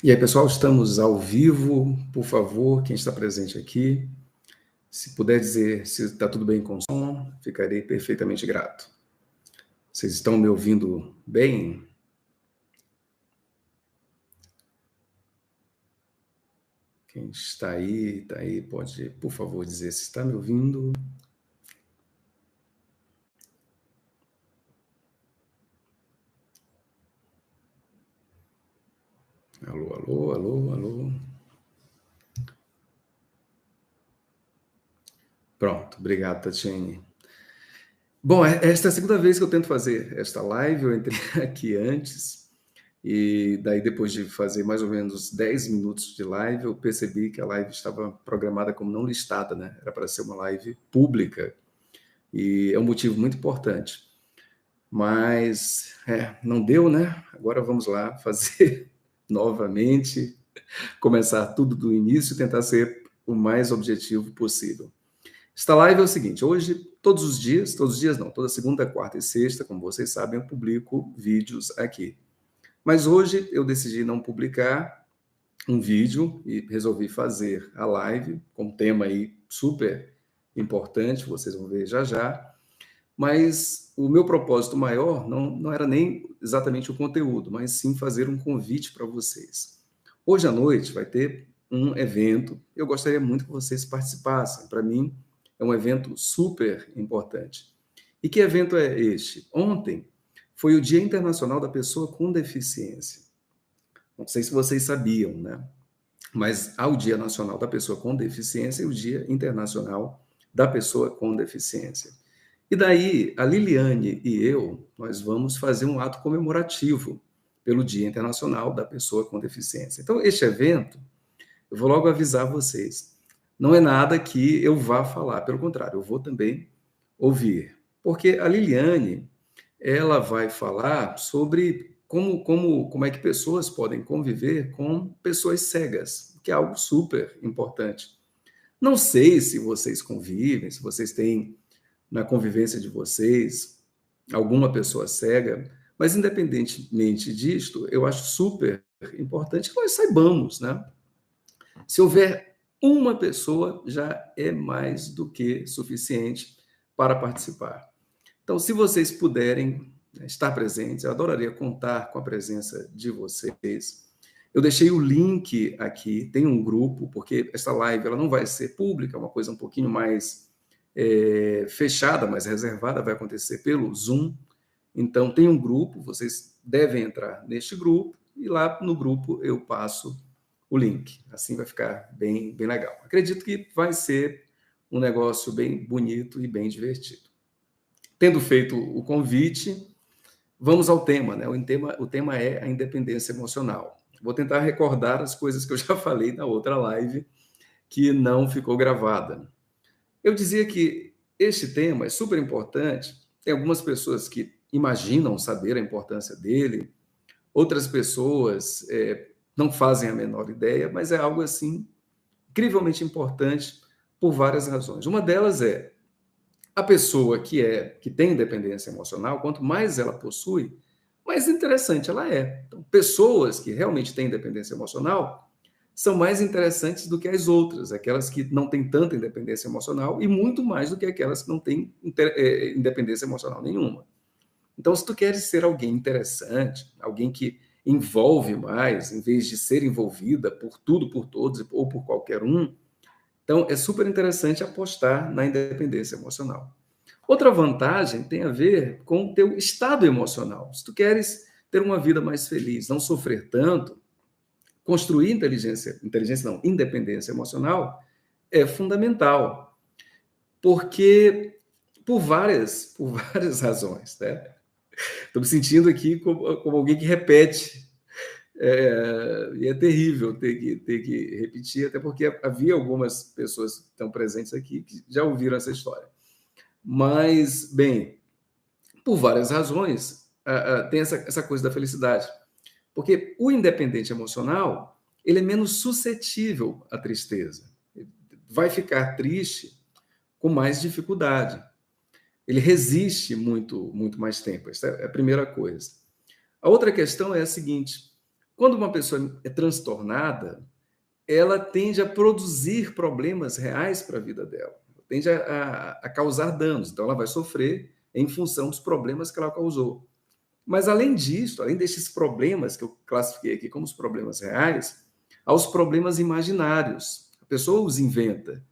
E aí, pessoal, estamos ao vivo. Por favor, quem está presente aqui, se puder dizer se está tudo bem com o som, ficarei perfeitamente grato. Vocês estão me ouvindo bem? Quem está aí, pode, por favor, dizer se está me ouvindo. Alô, alô, alô, alô. Pronto, obrigado, Tatiane. Bom, esta é a segunda vez que eu tento fazer esta live. Eu entrei aqui antes e daí depois de fazer mais ou menos 10 minutos de live, eu percebi que a live estava programada como não listada, né? Era para ser uma live pública e é um motivo muito importante. Mas não deu, né? Agora vamos lá fazer novamente, começar tudo do início e tentar ser o mais objetivo possível. Esta live é o seguinte: hoje, todos os dias não, toda segunda, quarta e sexta, como vocês sabem, eu publico vídeos aqui. Mas hoje eu decidi não publicar um vídeo e resolvi fazer a live com um tema aí super importante, vocês vão ver já já. Mas o meu propósito maior não era nem exatamente o conteúdo, mas sim fazer um convite para vocês. Hoje à noite vai ter um evento, eu gostaria muito que vocês participassem. Para mim, é um evento super importante. E que evento é este? Ontem foi o Dia Internacional da Pessoa com Deficiência. Não sei se vocês sabiam, né? Mas há o Dia Nacional da Pessoa com Deficiência e o Dia Internacional da Pessoa com Deficiência. E daí, a Liliane e eu, nós vamos fazer um ato comemorativo pelo Dia Internacional da Pessoa com Deficiência. Então, este evento, eu vou logo avisar vocês, não é nada que eu vá falar, pelo contrário, eu vou também ouvir. Porque a Liliane, ela vai falar sobre como é que pessoas podem conviver com pessoas cegas, que é algo super importante. Não sei se vocês convivem, se vocês têm na convivência de vocês alguma pessoa cega, mas independentemente disto, eu acho super importante que nós saibamos, né? Se houver uma pessoa, já é mais do que suficiente para participar. Então, se vocês puderem estar presentes, eu adoraria contar com a presença de vocês. Eu deixei o link aqui, tem um grupo, porque essa live ela não vai ser pública, é uma coisa um pouquinho mais fechada, mais reservada, vai acontecer pelo Zoom. Então, tem um grupo, vocês devem entrar neste grupo, e lá no grupo eu passo o link. Assim vai ficar bem, bem legal. Acredito que vai ser um negócio bem bonito e bem divertido. Tendo feito o convite, vamos ao tema, né? O tema é a independência emocional. Vou tentar recordar as coisas que eu já falei na outra live, que não ficou gravada. Eu dizia que este tema é super importante. Tem algumas pessoas que imaginam saber a importância dele, outras pessoas não fazem a menor ideia, mas é algo assim incrivelmente importante por várias razões. Uma delas é a pessoa que tem dependência emocional, quanto mais ela possui, mais interessante ela é. Então, pessoas que realmente têm dependência emocional são mais interessantes do que as outras, aquelas que não têm tanta independência emocional e muito mais do que aquelas que não têm independência emocional nenhuma. Então, se tu queres ser alguém interessante, alguém que envolve mais, em vez de ser envolvida por tudo, por todos ou por qualquer um, então é super interessante apostar na independência emocional. Outra vantagem tem a ver com o teu estado emocional. Se tu queres ter uma vida mais feliz, não sofrer tanto, construir independência emocional é fundamental, porque por várias razões, né? Estou me sentindo aqui como alguém que repete, e é terrível ter que repetir, até porque havia algumas pessoas que estão presentes aqui que já ouviram essa história. Mas, bem, por várias razões, tem essa coisa da felicidade. Porque o independente emocional, ele é menos suscetível à tristeza. Ele vai ficar triste com mais dificuldade. Ele resiste muito mais tempo. Essa é a primeira coisa. A outra questão é a seguinte: Quando uma pessoa é transtornada, ela tende a produzir problemas reais para a vida dela, tende a causar danos, então ela vai sofrer em função dos problemas que ela causou. Mas, além disso, além desses problemas que eu classifiquei aqui como os problemas reais, há os problemas imaginários. A pessoa os inventa.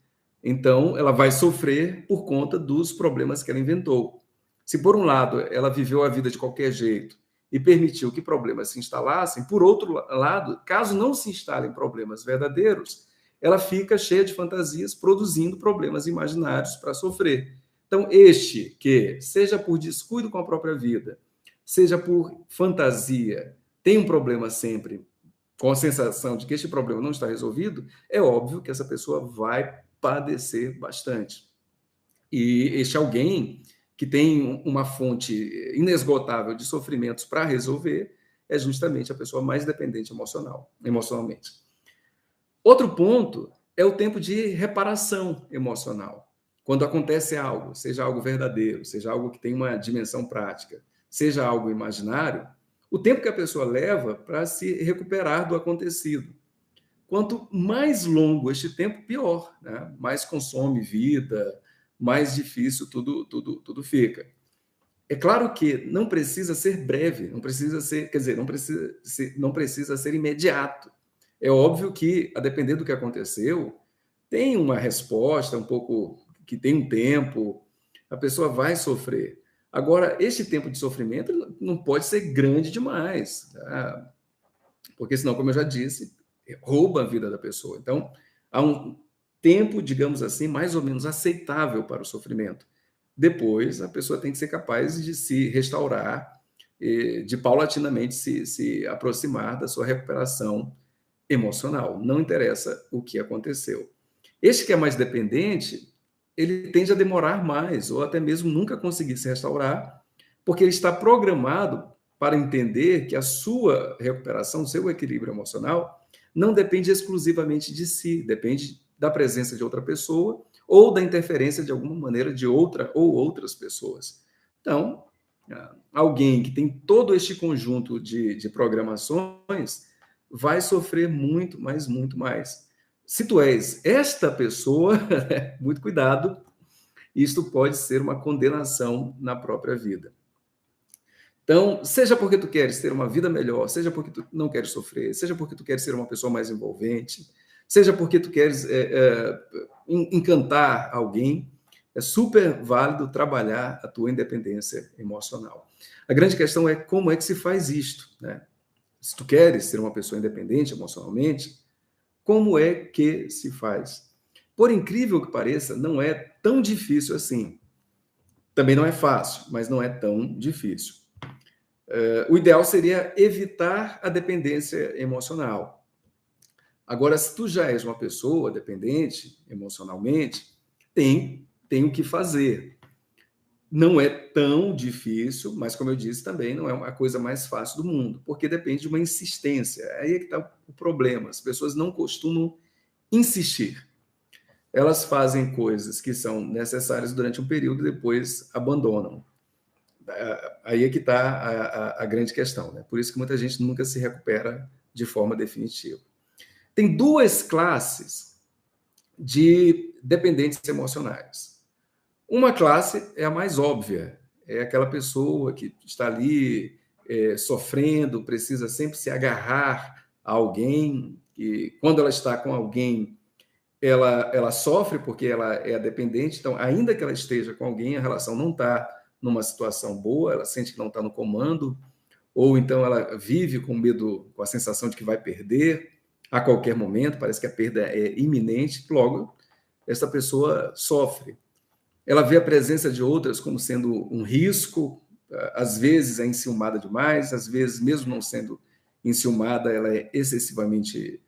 Então, ela vai sofrer por conta dos problemas que ela inventou. Se, por um lado, ela viveu a vida de qualquer jeito e permitiu que problemas se instalassem, por outro lado, caso não se instalem problemas verdadeiros, ela fica cheia de fantasias, produzindo problemas imaginários para sofrer. Então, este que, seja por descuido com a própria vida, seja por fantasia, tem um problema sempre, com a sensação de que este problema não está resolvido, é óbvio que essa pessoa vai padecer bastante. E este alguém que tem uma fonte inesgotável de sofrimentos para resolver é justamente a pessoa mais dependente emocionalmente. Outro ponto é o tempo de reparação emocional. Quando acontece algo, seja algo verdadeiro, seja algo que tem uma dimensão prática, seja algo imaginário, o tempo que a pessoa leva para se recuperar do acontecido. Quanto mais longo este tempo, pior, né? Mais consome vida, mais difícil tudo fica. É claro que não precisa ser breve, não precisa ser, quer dizer, não precisa ser imediato. É óbvio que, a depender do que aconteceu, tem uma resposta um pouco que tem um tempo, a pessoa vai sofrer. Agora, este tempo de sofrimento não pode ser grande demais, tá? Porque senão, como eu já disse, rouba a vida da pessoa. Então, há um tempo, digamos assim, mais ou menos aceitável para o sofrimento. Depois, a pessoa tem que ser capaz de se restaurar, de paulatinamente se aproximar da sua recuperação emocional. Não interessa o que aconteceu. Este que é mais dependente, ele tende a demorar mais, ou até mesmo nunca conseguir se restaurar, porque ele está programado para entender que a sua recuperação, seu equilíbrio emocional, não depende exclusivamente de si, depende da presença de outra pessoa ou da interferência de alguma maneira de outra ou outras pessoas. Então, alguém que tem todo este conjunto de programações vai sofrer muito, mas muito mais. Se tu és esta pessoa, muito cuidado, isto pode ser uma condenação na própria vida. Então, seja porque tu queres ter uma vida melhor, seja porque tu não queres sofrer, seja porque tu queres ser uma pessoa mais envolvente, seja porque tu queres encantar alguém, é super válido trabalhar a tua independência emocional. A grande questão é como é que se faz isto, né? Se tu queres ser uma pessoa independente emocionalmente, como é que se faz? Por incrível que pareça, não é tão difícil assim. Também não é fácil, mas não é tão difícil. O ideal seria evitar a dependência emocional. Agora, se tu já és uma pessoa dependente emocionalmente, tem o que fazer. Não é tão difícil, mas, como eu disse, também não é uma coisa mais fácil do mundo, porque depende de uma insistência. Aí é que está o problema. As pessoas não costumam insistir. Elas fazem coisas que são necessárias durante um período e depois abandonam. Aí é que está a grande questão, né? Por isso que muita gente nunca se recupera de forma definitiva. Tem duas classes de dependentes emocionais. Uma classe é a mais óbvia, é aquela pessoa que está ali sofrendo, precisa sempre se agarrar a alguém, e quando ela está com alguém, ela sofre porque ela é dependente, então, ainda que ela esteja com alguém, a relação não está numa situação boa, ela sente que não está no comando, ou então ela vive com medo, com a sensação de que vai perder a qualquer momento, parece que a perda é iminente, logo, essa pessoa sofre. Ela vê a presença de outras como sendo um risco, às vezes é enciumada demais, às vezes, mesmo não sendo enciumada, ela é excessivamente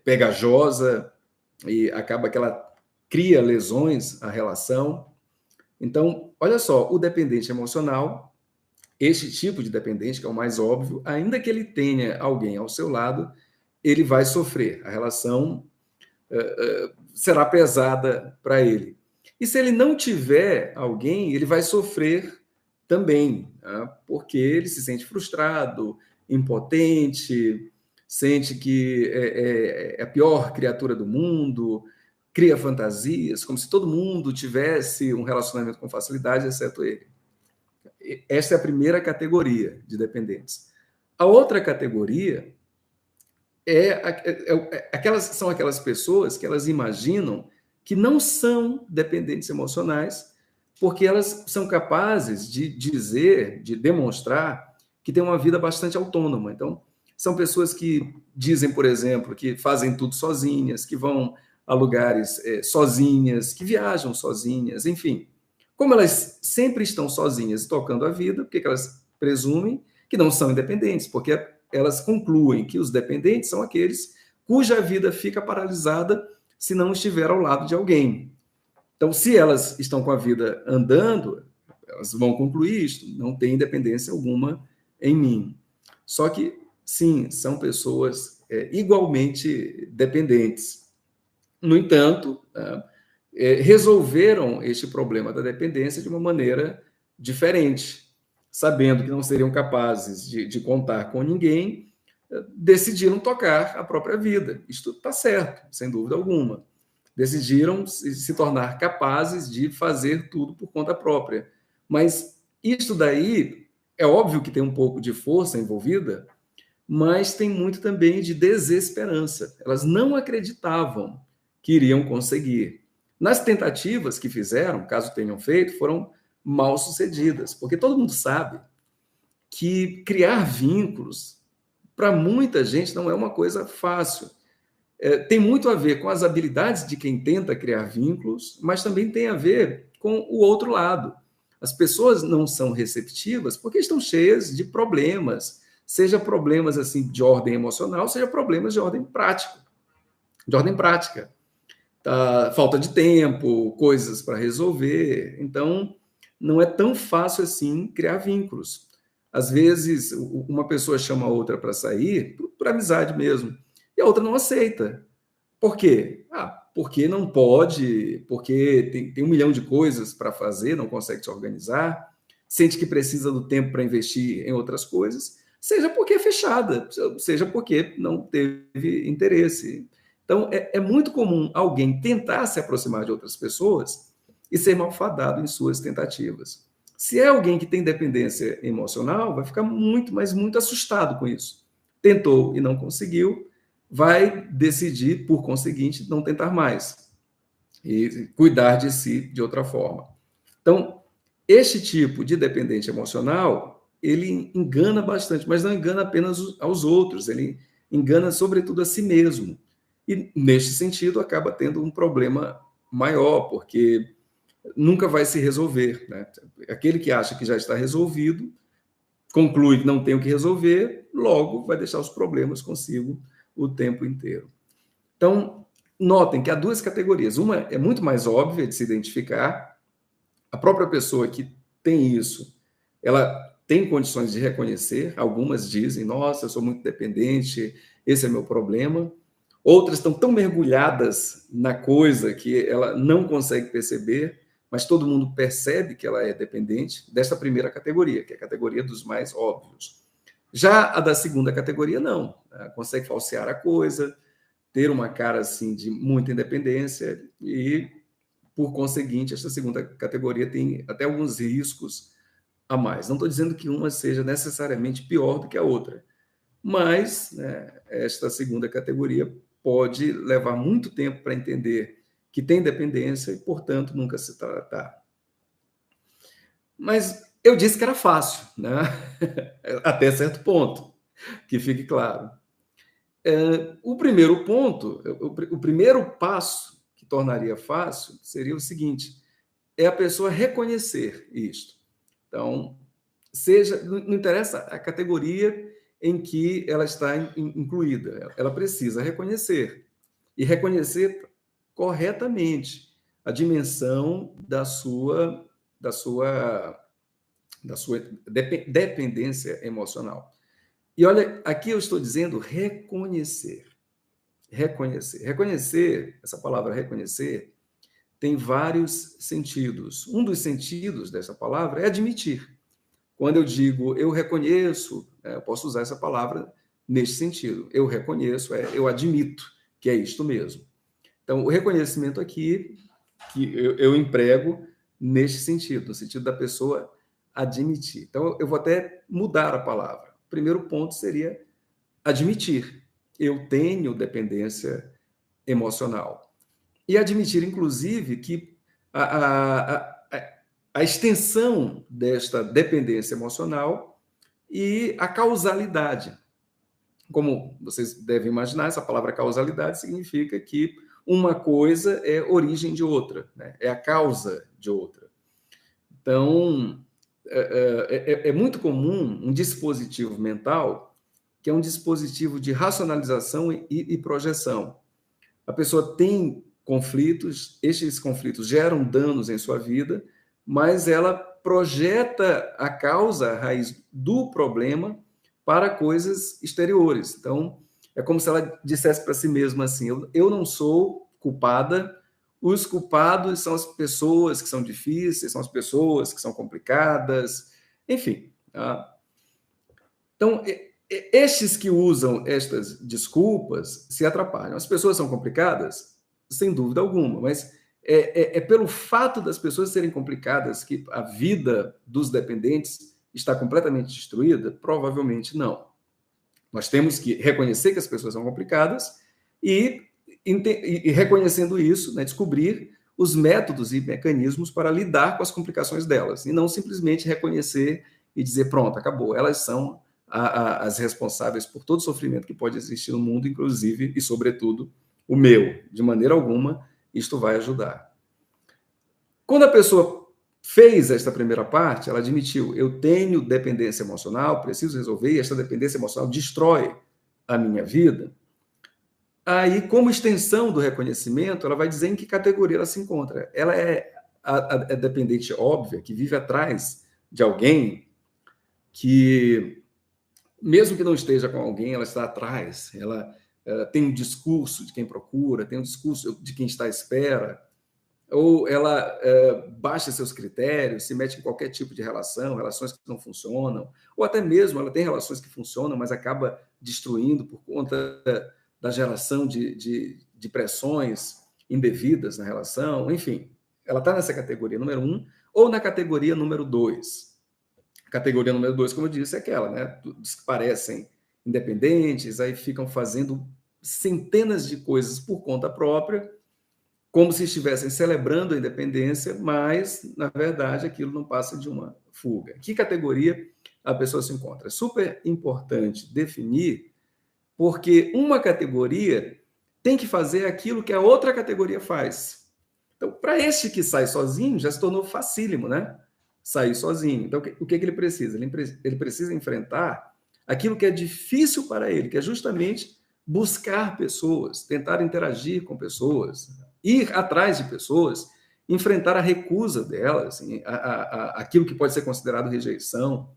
pegajosa e acaba que ela cria lesões à relação. Então, olha só, o dependente emocional, este tipo de dependente, que é o mais óbvio, ainda que ele tenha alguém ao seu lado, ele vai sofrer. A relação será pesada para ele. E se ele não tiver alguém, ele vai sofrer também, tá? Porque ele se sente frustrado, impotente, sente que é a pior criatura do mundo, cria fantasias, como se todo mundo tivesse um relacionamento com facilidade, exceto ele. Esta é a primeira categoria de dependentes. A outra categoria são aquelas pessoas que elas imaginam que não são dependentes emocionais, porque elas são capazes de dizer, de demonstrar que têm uma vida bastante autônoma. Então, são pessoas que dizem, por exemplo, que fazem tudo sozinhas, que vão a lugares sozinhas, que viajam sozinhas, enfim. Como elas sempre estão sozinhas tocando a vida, por que elas presumem que não são independentes? Porque elas concluem que os dependentes são aqueles cuja vida fica paralisada se não estiver ao lado de alguém. Então, se elas estão com a vida andando, elas vão concluir isto, não tem independência alguma em mim. Só que, sim, são pessoas igualmente dependentes. No entanto, resolveram este problema da dependência de uma maneira diferente, sabendo que não seriam capazes de contar com ninguém, decidiram tocar a própria vida. Isto está certo, sem dúvida alguma. Decidiram se tornar capazes de fazer tudo por conta própria. Mas isso daí, é óbvio que tem um pouco de força envolvida, mas tem muito também de desesperança. Elas não acreditavam que iriam conseguir. Nas tentativas que fizeram, caso tenham feito, foram mal sucedidas, porque todo mundo sabe que criar vínculos, para muita gente, não é uma coisa fácil. Tem muito a ver com as habilidades de quem tenta criar vínculos, mas também tem a ver com o outro lado. As pessoas não são receptivas porque estão cheias de problemas, seja problemas assim de ordem emocional, seja problemas de ordem prática. Falta de tempo, coisas para resolver. Então, não é tão fácil assim criar vínculos. Às vezes, uma pessoa chama a outra para sair, por amizade mesmo, e a outra não aceita. Por quê? Porque não pode, porque tem um milhão de coisas para fazer, não consegue se organizar, sente que precisa do tempo para investir em outras coisas, seja porque é fechada, seja porque não teve interesse. Então, é muito comum alguém tentar se aproximar de outras pessoas e ser malfadado em suas tentativas. Se é alguém que tem dependência emocional, vai ficar muito, mas muito assustado com isso. Tentou e não conseguiu, vai decidir, por conseguinte, não tentar mais e cuidar de si de outra forma. Então, este tipo de dependente emocional, ele engana bastante, mas não engana apenas aos outros, ele engana sobretudo a si mesmo. E, neste sentido, acaba tendo um problema maior, porque nunca vai se resolver, né? Aquele que acha que já está resolvido, conclui que não tem o que resolver, logo vai deixar os problemas consigo o tempo inteiro. Então, notem que há duas categorias. Uma é muito mais óbvia de se identificar. A própria pessoa que tem isso, ela tem condições de reconhecer. Algumas dizem, nossa, eu sou muito dependente, esse é meu problema. Outras estão tão mergulhadas na coisa que ela não consegue perceber, mas todo mundo percebe que ela é dependente desta primeira categoria, que é a categoria dos mais óbvios. Já a da segunda categoria, não. Ela consegue falsear a coisa, ter uma cara assim de muita independência e, por conseguinte, esta segunda categoria tem até alguns riscos a mais. Não estou dizendo que uma seja necessariamente pior do que a outra, mas, né, esta segunda categoria pode levar muito tempo para entender que tem dependência e, portanto, nunca se tratar. Mas eu disse que era fácil, né? Até certo ponto, que fique claro. O primeiro ponto, o primeiro passo que tornaria fácil seria o seguinte: é a pessoa reconhecer isto. Então, não interessa a categoria em que ela está incluída, ela precisa reconhecer, e reconhecer corretamente a dimensão da sua dependência emocional. E olha, aqui eu estou dizendo reconhecer. Reconhecer. Reconhecer, essa palavra reconhecer, tem vários sentidos. Um dos sentidos dessa palavra é admitir. Quando eu digo eu reconheço, eu posso usar essa palavra neste sentido. Eu reconheço, eu admito que é isto mesmo. Então, o reconhecimento aqui, que eu emprego neste sentido, no sentido da pessoa admitir. Então, eu vou até mudar a palavra. O primeiro ponto seria admitir. Eu tenho dependência emocional. E admitir, inclusive, que a extensão desta dependência emocional e a causalidade. Como vocês devem imaginar, essa palavra causalidade significa que uma coisa é origem de outra, né? É a causa de outra. Então, é muito comum um dispositivo mental que é um dispositivo de racionalização e projeção. A pessoa tem conflitos, estes conflitos geram danos em sua vida, mas ela projeta a causa, a raiz do problema para coisas exteriores. Então, é como se ela dissesse para si mesma assim: eu não sou culpada, os culpados são as pessoas que são difíceis, são as pessoas que são complicadas, enfim. Tá? Então, estes que usam estas desculpas se atrapalham. As pessoas são complicadas? Sem dúvida alguma, mas é pelo fato das pessoas serem complicadas que a vida dos dependentes está completamente destruída? Provavelmente não. Nós temos que reconhecer que as pessoas são complicadas e reconhecendo isso, né, descobrir os métodos e mecanismos para lidar com as complicações delas, e não simplesmente reconhecer e dizer, pronto, acabou, elas são as responsáveis por todo o sofrimento que pode existir no mundo, inclusive e sobretudo o meu. De maneira alguma, isto vai ajudar. Quando a pessoa fez esta primeira parte, ela admitiu, eu tenho dependência emocional, preciso resolver, e esta dependência emocional destrói a minha vida. Aí, como extensão do reconhecimento, ela vai dizer em que categoria ela se encontra. Ela é a dependente óbvia, que vive atrás de alguém que, mesmo que não esteja com alguém, ela está atrás, ela tem um discurso de quem procura, tem um discurso de quem está à espera, ou ela baixa seus critérios, se mete em qualquer tipo de relação, relações que não funcionam, ou até mesmo ela tem relações que funcionam, mas acaba destruindo por conta da geração de pressões indevidas na relação, enfim, ela está nessa categoria número 1 ou na categoria número 2. A categoria número 2, como eu disse, é aquela, né, dos que parecem independentes, aí ficam fazendo centenas de coisas por conta própria, como se estivessem celebrando a independência, mas, na verdade, aquilo não passa de uma fuga. Que categoria a pessoa se encontra? É super importante definir, porque uma categoria tem que fazer aquilo que a outra categoria faz. Então, para este que sai sozinho, já se tornou facílimo, né? Sair sozinho. Então, o que ele precisa? Ele precisa enfrentar aquilo que é difícil para ele, que é justamente buscar pessoas, tentar interagir com pessoas, ir atrás de pessoas, enfrentar a recusa delas, aquilo que pode ser considerado rejeição,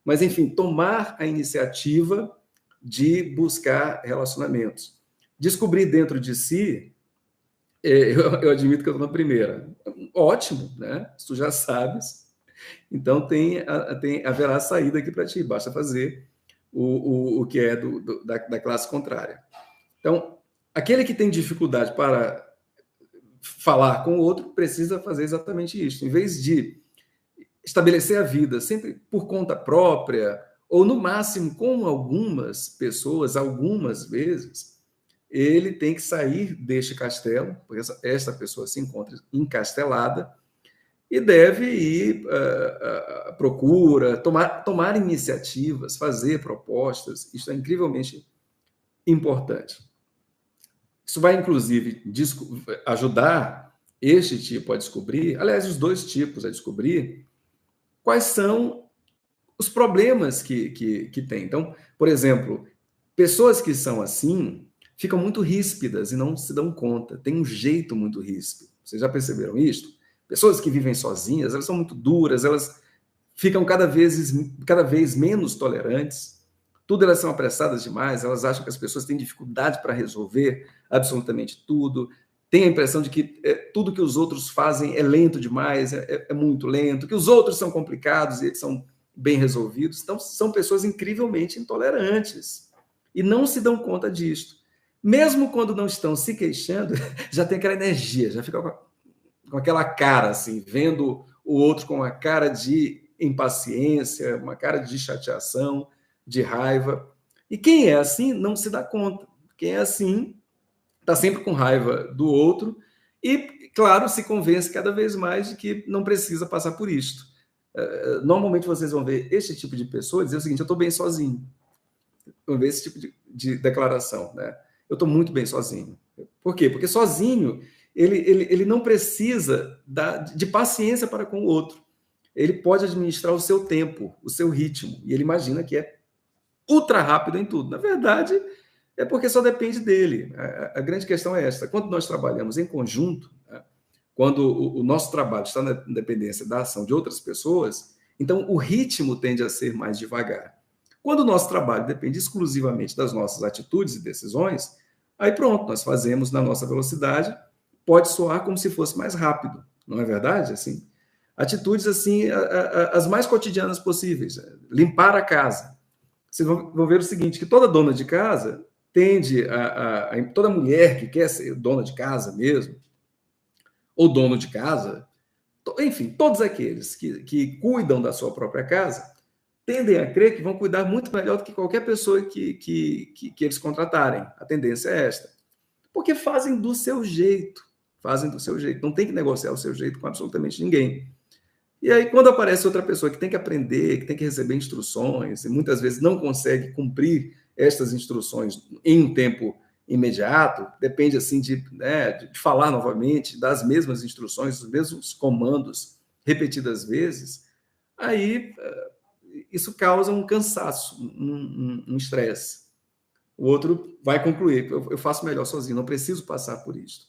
mas, enfim, tomar a iniciativa de buscar relacionamentos. Descobrir dentro de si, eu admito que eu estou na primeira. Ótimo, né? Se tu já sabes, então haverá saída aqui para ti, basta fazer o que é da classe contrária. Então, aquele que tem dificuldade para falar com o outro precisa fazer exatamente isso. Em vez de estabelecer a vida sempre por conta própria, ou no máximo com algumas pessoas, algumas vezes, ele tem que sair deste castelo, porque essa pessoa se encontra encastelada, e deve ir à procura, tomar iniciativas, fazer propostas. Isso é incrivelmente importante. Isso vai, inclusive, ajudar este tipo a descobrir, aliás, os dois tipos a descobrir, quais são os problemas que tem. Então, por exemplo, pessoas que são assim ficam muito ríspidas e não se dão conta, tem um jeito muito ríspido. Vocês já perceberam isso? Pessoas que vivem sozinhas, elas são muito duras, elas ficam cada vez menos tolerantes, tudo elas são apressadas demais, elas acham que as pessoas têm dificuldade para resolver absolutamente tudo, tem a impressão de que tudo que os outros fazem é lento demais, é muito lento, que os outros são complicados e eles são bem resolvidos. Então, são pessoas incrivelmente intolerantes. e não se dão conta disto. Mesmo quando não estão se queixando, já tem aquela energia, já fica com aquela cara, assim, vendo o outro com uma cara de impaciência, uma cara de chateação, de raiva. E quem é assim não se dá conta. Quem é assim está sempre com raiva do outro e, claro, se convence cada vez mais de que não precisa passar por isto. Normalmente vocês vão ver este tipo de pessoa dizer o seguinte: eu estou bem sozinho. Vão ver esse tipo de declaração, né? Eu estou muito bem sozinho. Por quê? Porque sozinho ele não precisa de paciência para com o outro. Ele pode administrar o seu tempo, o seu ritmo, e ele imagina que é ultra rápido em tudo. Na verdade, é porque só depende dele. A grande questão é esta: quando nós trabalhamos em conjunto, né, quando o nosso trabalho está na dependência da ação de outras pessoas, então o ritmo tende a ser mais devagar. Quando o nosso trabalho depende exclusivamente das nossas atitudes e decisões, aí pronto, nós fazemos na nossa velocidade, pode soar como se fosse mais rápido, não é verdade? Assim, atitudes assim, as mais cotidianas possíveis. Limpar a casa. Vocês vão ver o seguinte, que toda dona de casa tende toda mulher que quer ser dona de casa mesmo, ou dono de casa, enfim, todos aqueles que cuidam da sua própria casa, tendem a crer que vão cuidar muito melhor do que qualquer pessoa que eles contratarem. A tendência é esta. Porque fazem do seu jeito. Fazem do seu jeito. Não tem que negociar o seu jeito com absolutamente ninguém. E aí, quando aparece outra pessoa que tem que aprender, que tem que receber instruções, e muitas vezes não consegue cumprir estas instruções em um tempo imediato, depende assim de falar novamente, das mesmas instruções, dos mesmos comandos repetidas vezes, aí isso causa um cansaço, um estresse. O outro vai concluir: eu faço melhor sozinho, não preciso passar por isso.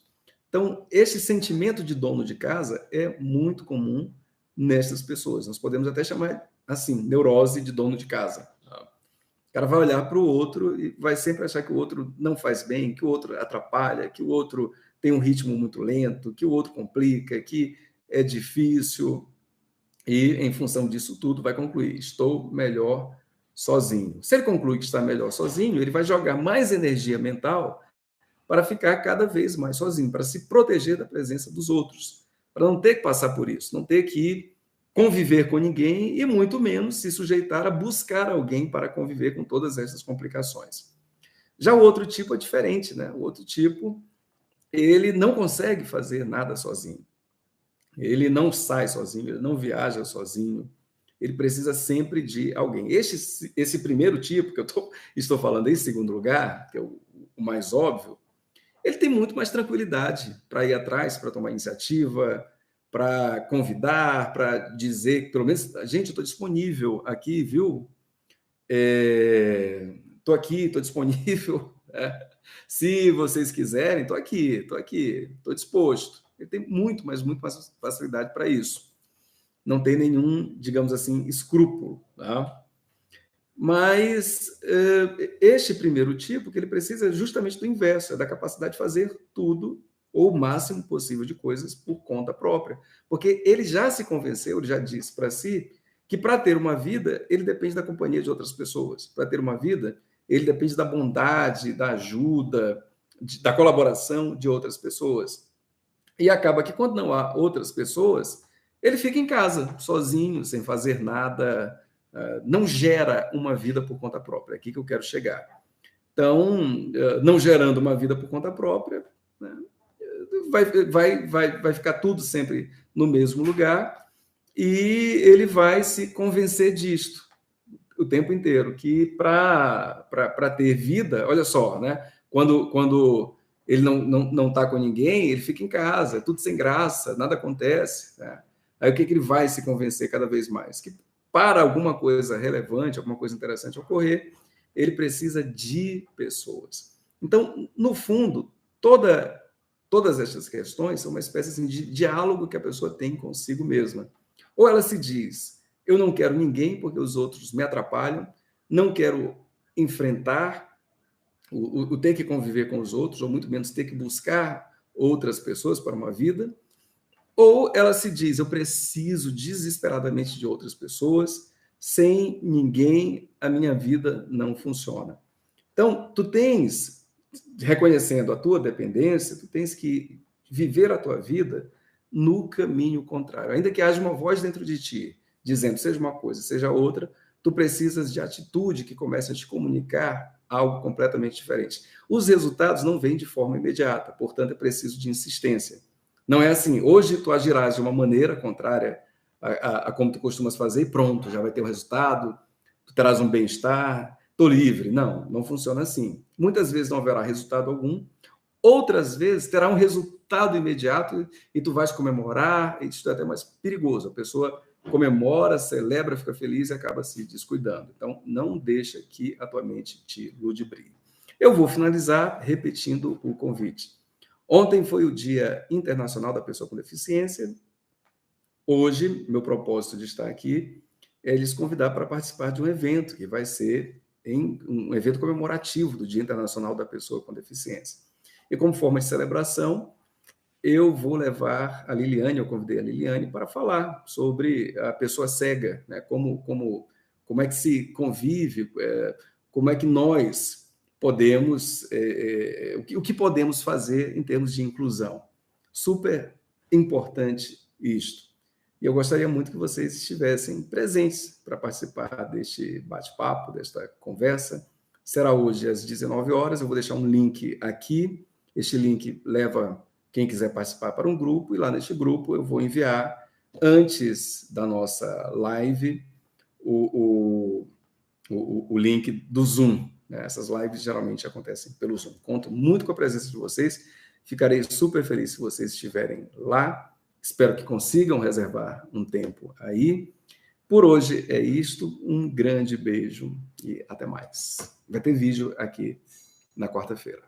Então, esse sentimento de dono de casa é muito comum nessas pessoas. Nós podemos até chamar assim, neurose de dono de casa. O cara vai olhar para o outro e vai sempre achar que o outro não faz bem, que o outro atrapalha, que o outro tem um ritmo muito lento, que o outro complica, que é difícil. E, em função disso tudo, vai concluir: estou melhor sozinho. Se ele concluir que está melhor sozinho, ele vai jogar mais energia mental para ficar cada vez mais sozinho, para se proteger da presença dos outros, para não ter que passar por isso, não ter que conviver com ninguém e muito menos se sujeitar a buscar alguém para conviver com todas essas complicações. Já o outro tipo é diferente, né? O outro tipo, ele não consegue fazer nada sozinho. Ele não sai sozinho, ele não viaja sozinho, ele precisa sempre de alguém. Esse primeiro tipo, que estou falando em segundo lugar, que é o mais óbvio, ele tem muito mais tranquilidade para ir atrás, para tomar iniciativa, para convidar, para dizer, pelo menos, gente, eu estou disponível aqui, viu? Estou aqui, estou disponível. Se vocês quiserem, estou aqui, estou disposto. Ele tem muito mais facilidade para isso. Não tem nenhum, digamos assim, escrúpulo. Tá? Mas este primeiro tipo, que ele precisa justamente do inverso, é da capacidade de fazer tudo ou o máximo possível de coisas por conta própria. Porque ele já se convenceu, ele já disse para si, que para ter uma vida, ele depende da companhia de outras pessoas. Para ter uma vida, ele depende da bondade, da ajuda, da colaboração de outras pessoas. E acaba que, quando não há outras pessoas, ele fica em casa, sozinho, sem fazer nada, não gera uma vida por conta própria. É aqui que eu quero chegar. Então, não gerando uma vida por conta própria, né, vai ficar tudo sempre no mesmo lugar e ele vai se convencer disto o tempo inteiro, que para ter vida, olha só, né? Quando ele não está com ninguém, ele fica em casa, é tudo sem graça, nada acontece. Né? Aí o que ele vai se convencer cada vez mais? Que para alguma coisa relevante, alguma coisa interessante ocorrer, ele precisa de pessoas. Então, no fundo, todas essas questões são uma espécie assim, de diálogo que a pessoa tem consigo mesma. Ou ela se diz: eu não quero ninguém porque os outros me atrapalham, não quero enfrentar o ter que conviver com os outros, ou muito menos ter que buscar outras pessoas para uma vida, ou ela se diz: eu preciso desesperadamente de outras pessoas, sem ninguém a minha vida não funciona. Então, tu tens, reconhecendo a tua dependência, tu tens que viver a tua vida no caminho contrário. Ainda que haja uma voz dentro de ti, dizendo seja uma coisa, seja outra, tu precisas de atitude que comece a te comunicar algo completamente diferente. Os resultados não vêm de forma imediata, portanto, é preciso de insistência. Não é assim, hoje tu agirás de uma maneira contrária a como tu costumas fazer e pronto, já vai ter o resultado, tu terás um bem-estar, estou livre. Não, não funciona assim. Muitas vezes não haverá resultado algum, outras vezes terá um resultado imediato e tu vais comemorar, e isso é até mais perigoso. A pessoa comemora, celebra, fica feliz e acaba se descuidando. Então, não deixa que a tua mente te ludibrie. Eu vou finalizar repetindo o convite. Ontem foi o Dia Internacional da Pessoa com Deficiência. Hoje, meu propósito de estar aqui é lhes convidar para participar de um evento que vai ser um evento comemorativo do Dia Internacional da Pessoa com Deficiência. E como forma de celebração, eu vou levar a Liliane, eu convidei a Liliane para falar sobre a pessoa cega, né? Como é que se convive, como é que nós podemos, o que podemos fazer em termos de inclusão. Super importante isto. E eu gostaria muito que vocês estivessem presentes para participar deste bate-papo, desta conversa. Será hoje às 19 horas, eu vou deixar um link aqui. Este link leva quem quiser participar para um grupo, e lá neste grupo eu vou enviar, antes da nossa live, o link do Zoom. Né? Essas lives geralmente acontecem pelo Zoom. Conto muito com a presença de vocês, ficarei super feliz se vocês estiverem lá. Espero que consigam reservar um tempo aí. Por hoje é isto, um grande beijo e até mais. Vai ter vídeo aqui na quarta-feira.